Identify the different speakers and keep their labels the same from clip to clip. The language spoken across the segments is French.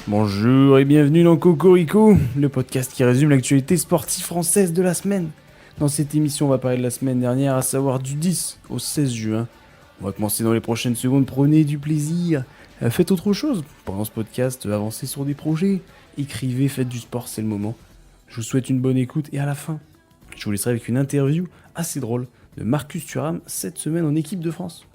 Speaker 1: Bonjour et bienvenue dans Cocorico, le podcast qui résume l'actualité sportive française de la semaine. Dans cette émission, on va parler de la semaine dernière, à savoir du 10 au 16 juin. On va commencer dans les prochaines secondes, prenez du plaisir. Faites autre chose pendant ce podcast, avancez sur des projets, écrivez, faites du sport, c'est le moment. Je vous souhaite une bonne écoute et à la fin, je vous laisserai avec une interview assez drôle de Marcus Thuram cette semaine en équipe de France.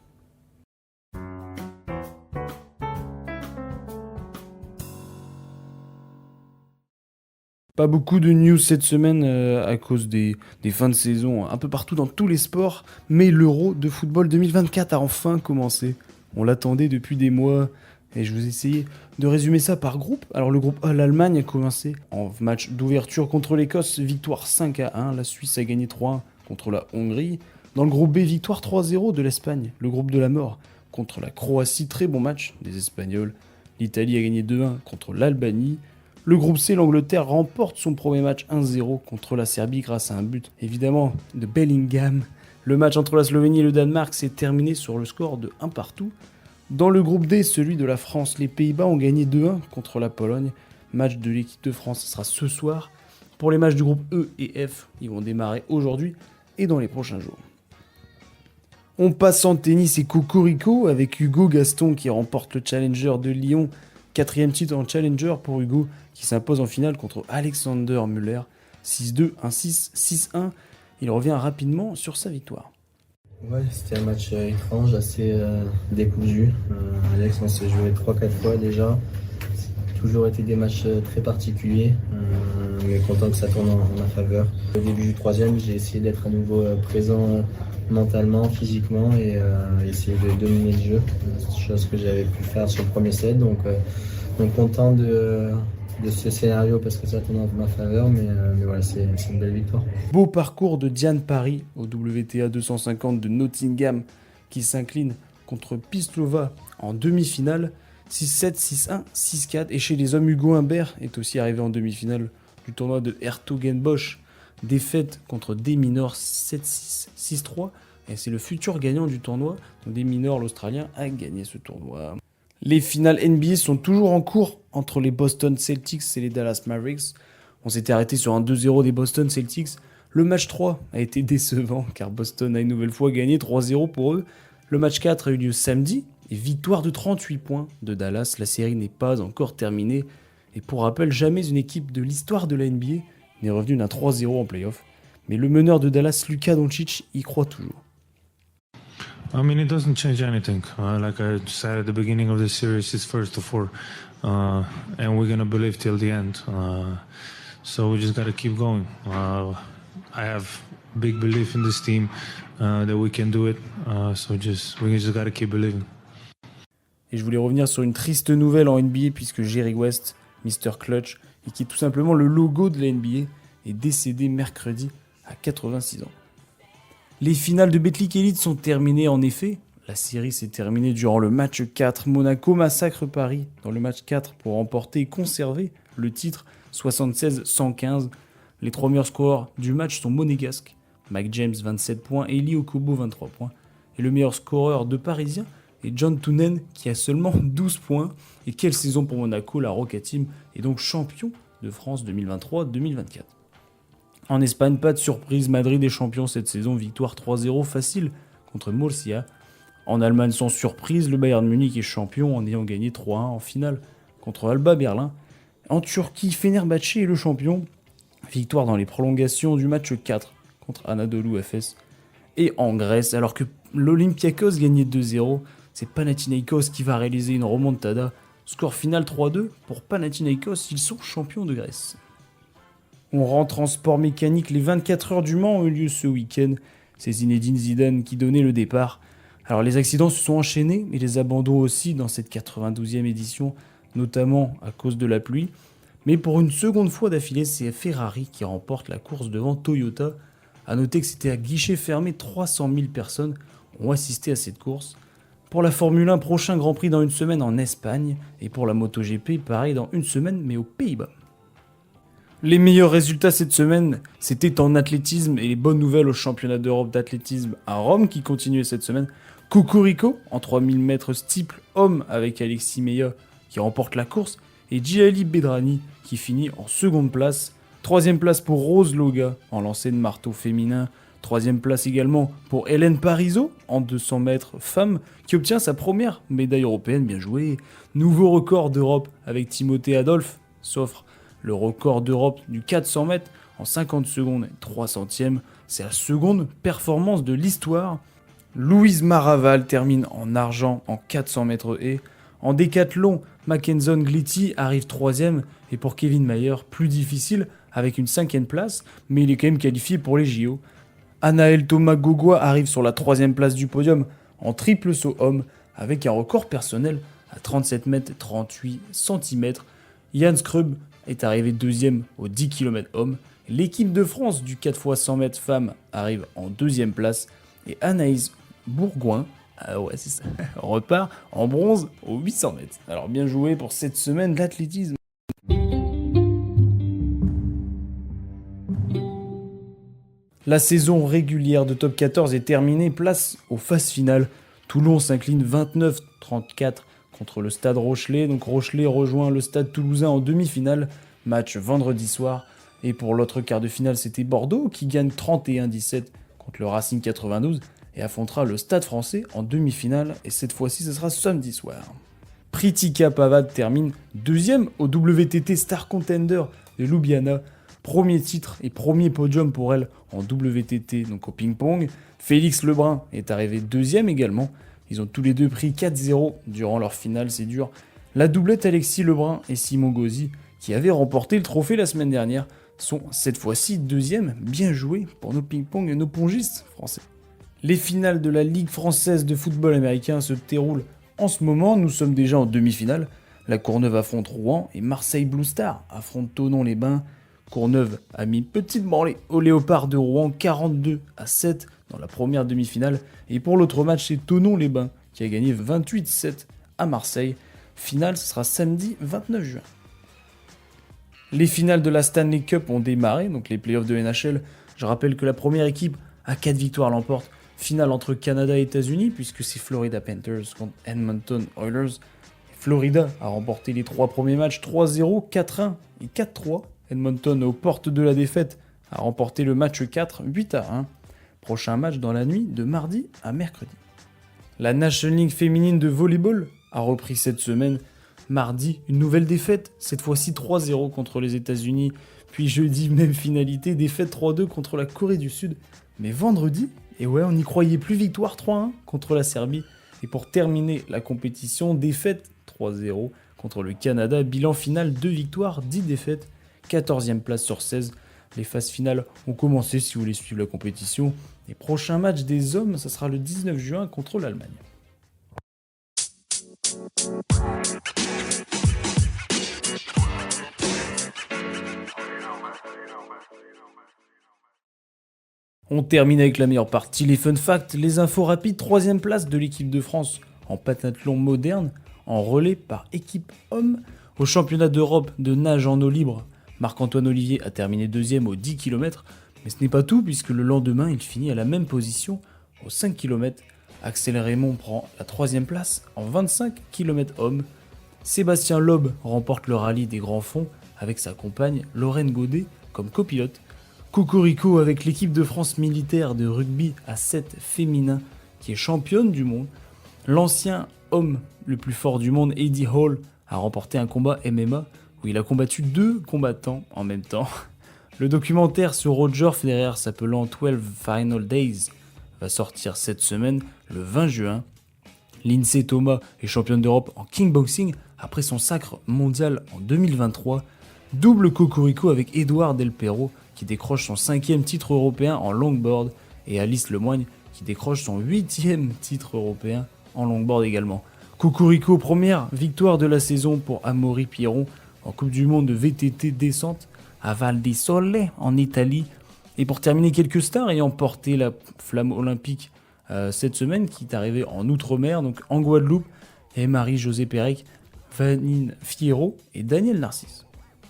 Speaker 1: Pas beaucoup de news cette semaine à cause des fins de saison un peu partout dans tous les sports, mais l'Euro de football 2024 a enfin commencé. On l'attendait depuis des mois et je vous ai essayé de résumer ça par groupe. Alors le groupe A, l'Allemagne a commencé en match d'ouverture contre l'Écosse, victoire 5-1, la Suisse a gagné 3-1 contre la Hongrie. Dans le groupe B, victoire 3-0 de l'Espagne, le groupe de la mort contre la Croatie, très bon match des Espagnols. L'Italie a gagné 2-1 contre l'Albanie. Le groupe C, l'Angleterre remporte son premier match 1-0 contre la Serbie grâce à un but, évidemment, de Bellingham. Le match entre la Slovénie et le Danemark s'est terminé sur le score de 1-1. Dans le groupe D, celui de la France, les Pays-Bas ont gagné 2-1 contre la Pologne. Match de l'équipe de France, ce sera ce soir. Pour les matchs du groupe E et F, ils vont démarrer aujourd'hui et dans les prochains jours. On passe en tennis et Cocorico avec Hugo Gaston qui remporte le Challenger de Lyon. 4e titre en Challenger pour Hugo qui s'impose en finale contre Alexander Müller. 6-2, 1-6, 6-1. Il revient rapidement sur sa victoire.
Speaker 2: Ouais, c'était un match étrange, assez décousu. Alex, on s'est joué 3-4 fois déjà. Toujours été des matchs très particuliers, mais content que ça tourne en ma faveur. Au début du troisième, j'ai essayé d'être à nouveau présent mentalement, physiquement et essayer de dominer le jeu, chose que j'avais pu faire sur le premier set. Donc content de ce scénario parce que ça tourne en ma faveur, mais voilà, c'est une belle victoire.
Speaker 1: Beau parcours de Diane Paris au WTA 250 de Nottingham qui s'incline contre Pislova en demi-finale. 6-7, 6-1, 6-4. Et chez les hommes, Hugo Humbert est aussi arrivé en demi-finale du tournoi de Hertogenbosch. Défaite contre Deminor 7-6, 6-3. Et c'est le futur gagnant du tournoi. Donc Deminor, l'Australien, a gagné ce tournoi. Les finales NBA sont toujours en cours entre les Boston Celtics et les Dallas Mavericks. On s'était arrêté sur un 2-0 des Boston Celtics. Le match 3 a été décevant car Boston a une nouvelle fois gagné 3-0 pour eux. Le match 4 a eu lieu samedi et victoire de 38 points de Dallas. La série n'est pas encore terminée. Et pour rappel, jamais une équipe de l'histoire de la NBA n'est revenue d'un 3-0 en playoff. Mais le meneur de Dallas, Luka Doncic, y croit toujours.
Speaker 3: I mean, it doesn't change anything. Like I said at the beginning of the series, it's first to four, and we're gonna believe till the end. So we just gotta keep going. I have big belief in this team that we can do it. So we just gotta keep believing.
Speaker 1: Et je voulais revenir sur une triste nouvelle en NBA puisque Jerry West, Mr. Clutch, et qui est tout simplement le logo de la NBA, est décédé mercredi à 86 ans. Les finales de Betclic Elite sont terminées en effet. La série s'est terminée durant le match 4. Monaco massacre Paris dans le match 4 pour remporter et conserver le titre 76-115. Les 3 meilleurs scoreurs du match sont monégasques. Mike James 27 points, Eli Okobo 23 points. Et le meilleur scoreur de Parisien est John Toonen qui a seulement 12 points. Et quelle saison pour Monaco, la Roca Team est donc champion de France 2023-2024. En Espagne, pas de surprise, Madrid est champion cette saison, victoire 3-0 facile contre Murcia. En Allemagne, sans surprise, le Bayern Munich est champion en ayant gagné 3-1 en finale contre Alba Berlin. En Turquie, Fenerbahçe est le champion, victoire dans les prolongations du match 4 contre Anadolu Efes. Et en Grèce, alors que l'Olympiakos gagnait 2-0, c'est Panathinaikos qui va réaliser une remontada. Score final 3-2 pour Panathinaikos, ils sont champions de Grèce. On rentre en sport mécanique, les 24 heures du Mans ont eu lieu ce week-end. C'est Zinedine Zidane qui donnait le départ. Alors les accidents se sont enchaînés et les abandons aussi dans cette 92e édition, notamment à cause de la pluie. Mais pour une seconde fois d'affilée, c'est Ferrari qui remporte la course devant Toyota. A noter que c'était à guichet fermé, 300 000 personnes ont assisté à cette course. Pour la Formule 1, prochain Grand Prix dans une semaine en Espagne. Et pour la MotoGP, pareil dans une semaine mais aux Pays-Bas. Les meilleurs résultats cette semaine, c'était en athlétisme et les bonnes nouvelles au championnat d'Europe d'athlétisme à Rome qui continuait cette semaine. Cocorico en 3000 mètres steeple homme avec Alexis Meillat qui remporte la course et Djihali Bedrani qui finit en seconde place. Troisième place pour Rose Loga en lancer de marteau féminin. Troisième place également pour Hélène Parisot en 200 mètres femme qui obtient sa première médaille européenne, bien joué. Nouveau record d'Europe avec Timothée Adolphe, s'offre le record d'Europe du 400 mètres en 50 secondes et 3 centièmes. C'est la seconde performance de l'histoire. Louise Maraval termine en argent en 400 mètres haies. En décathlon, Mackenzie Glitty arrive 3ème et pour Kevin Mayer, plus difficile avec une 5e place, mais il est quand même qualifié pour les JO. Anaël Thomas Gogua arrive sur la 3e place du podium en triple saut homme avec un record personnel à 37 mètres 38 cm. Yann Scrub est arrivé 2e au 10 km homme. L'équipe de France du 4x100 mètres femmes arrive en 2e place et Anaïs Bourgoin repart en bronze aux 800 mètres. Alors bien joué pour cette semaine d'athlétisme. La saison régulière de Top 14 est terminée, place aux phases finales. Toulon s'incline 29-34 contre le Stade Rochelet. Donc Rochelet rejoint le Stade Toulousain en demi-finale, match vendredi soir. Et pour l'autre quart de finale, c'était Bordeaux qui gagne 31-17 contre le Racing 92 et affrontera le Stade Français en demi-finale. Et cette fois-ci, ce sera samedi soir. Pritika Pavad termine 2e au WTT Star Contender de Ljubljana. Premier titre et premier podium pour elle en WTT, donc au ping-pong. Félix Lebrun est arrivé 2e également. Ils ont tous les deux pris 4-0 durant leur finale, c'est dur. La doublette Alexis Lebrun et Simon Gauzy, qui avaient remporté le trophée la semaine dernière, sont cette fois-ci 2e. Bien joué pour nos ping-pong et nos pongistes français. Les finales de la Ligue française de football américain se déroulent en ce moment. Nous sommes déjà en demi-finale. La Courneuve affronte Rouen et Marseille Blue Star affronte Thonon-les-Bains. Courneuve a mis petite branlée au Léopard de Rouen 42-7 dans la première demi-finale. Et pour l'autre match, c'est Thonon-les-Bains qui a gagné 28-7 à Marseille. Finale, ce sera samedi 29 juin. Les finales de la Stanley Cup ont démarré, donc les playoffs de NHL. Je rappelle que la première équipe à 4 victoires l'emporte. Finale entre Canada et États-Unis, puisque c'est Florida Panthers contre Edmonton Oilers. Florida a remporté les 3 premiers matchs 3-0, 4-1 et 4-3. Edmonton, aux portes de la défaite, a remporté le match 4, 8-1. Prochain match dans la nuit de mardi à mercredi. La National League féminine de volleyball a repris cette semaine. Mardi, une nouvelle défaite, cette fois-ci 3-0 contre les États-Unis. Puis jeudi, même finalité, défaite 3-2 contre la Corée du Sud. Mais vendredi, et ouais, on n'y croyait plus, victoire 3-1 contre la Serbie. Et pour terminer la compétition, défaite 3-0 contre le Canada. Bilan final 2 victoires, 10 défaites. 14e place sur 16. Les phases finales ont commencé si vous voulez suivre la compétition. Les prochains matchs des hommes, ça sera le 19 juin contre l'Allemagne. On termine avec la meilleure partie, les fun facts, les infos rapides. 3e place de l'équipe de France en pentathlon moderne, en relais par équipe homme. Au championnat d'Europe de nage en eau libre, Marc-Antoine Olivier a terminé 2e au 10 km, mais ce n'est pas tout puisque le lendemain, il finit à la même position au 5 km. Axel Raymond prend la 3e place en 25 km homme. Sébastien Loeb remporte le rallye des Grands Fonds avec sa compagne Lorraine Godet comme copilote. Cocorico avec l'équipe de France militaire de rugby à 7 féminin qui est championne du monde. L'ancien homme le plus fort du monde, Eddie Hall, a remporté un combat MMA où il a combattu 2 combattants en même temps. Le documentaire sur Roger Federer s'appelant 12 Final Days va sortir cette semaine, le 20 juin. Lindsay Thomas est championne d'Europe en kickboxing après son sacre mondial en 2023. Double cocorico avec Édouard Delperro qui décroche son 5e titre européen en longboard et Alice Lemoigne qui décroche son 8e titre européen en longboard également. Cocorico, première victoire de la saison pour Amaury Pierron en Coupe du Monde de VTT descente à Val di Sole en Italie. Et pour terminer, quelques stars ayant porté la flamme olympique cette semaine qui est arrivée en Outre-mer, donc en Guadeloupe, et Marie-Josée Pérec, Vanine Fierro et Daniel Narcisse.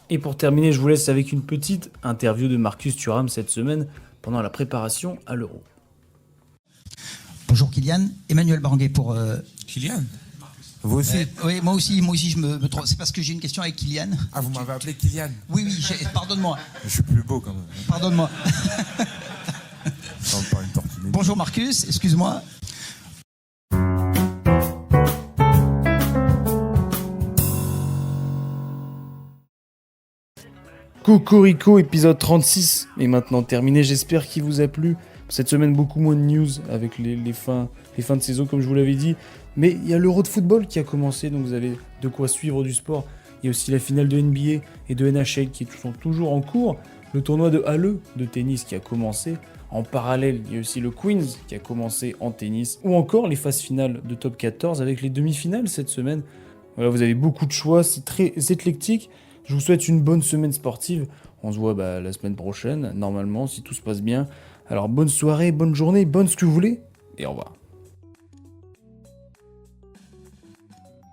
Speaker 1: Et pour terminer, je vous laisse avec une petite interview de Marcus Thuram cette semaine pendant la préparation à l'Euro.
Speaker 4: Bonjour Kylian, Emmanuel Baranguet pour...
Speaker 5: Kylian,
Speaker 4: Vous aussi
Speaker 5: Oui, moi aussi, je me trompe. C'est parce que j'ai une question avec Kylian.
Speaker 4: Ah, vous m'avez appelé Kylian.
Speaker 5: Oui, pardonne-moi.
Speaker 4: Je suis plus beau quand même.
Speaker 5: Pardonne-moi.
Speaker 4: Ça me paraît une tortue.
Speaker 5: Bonjour Marcus, excuse-moi.
Speaker 1: Cocorico, épisode 36 est maintenant terminé. J'espère qu'il vous a plu. Cette semaine, beaucoup moins de news avec les fins de saison, comme je vous l'avais dit. Mais il y a l'Euro de football qui a commencé, donc vous avez de quoi suivre du sport. Il y a aussi la finale de NBA et de NHL qui sont toujours en cours. Le tournoi de Halle de tennis qui a commencé. En parallèle, il y a aussi le Queens qui a commencé en tennis. Ou encore les phases finales de Top 14 avec les demi-finales cette semaine. Voilà, vous avez beaucoup de choix, c'est très éclectique. Je vous souhaite une bonne semaine sportive. On se voit la semaine prochaine, normalement, si tout se passe bien. Alors bonne soirée, bonne journée, bonne ce que vous voulez, et au revoir.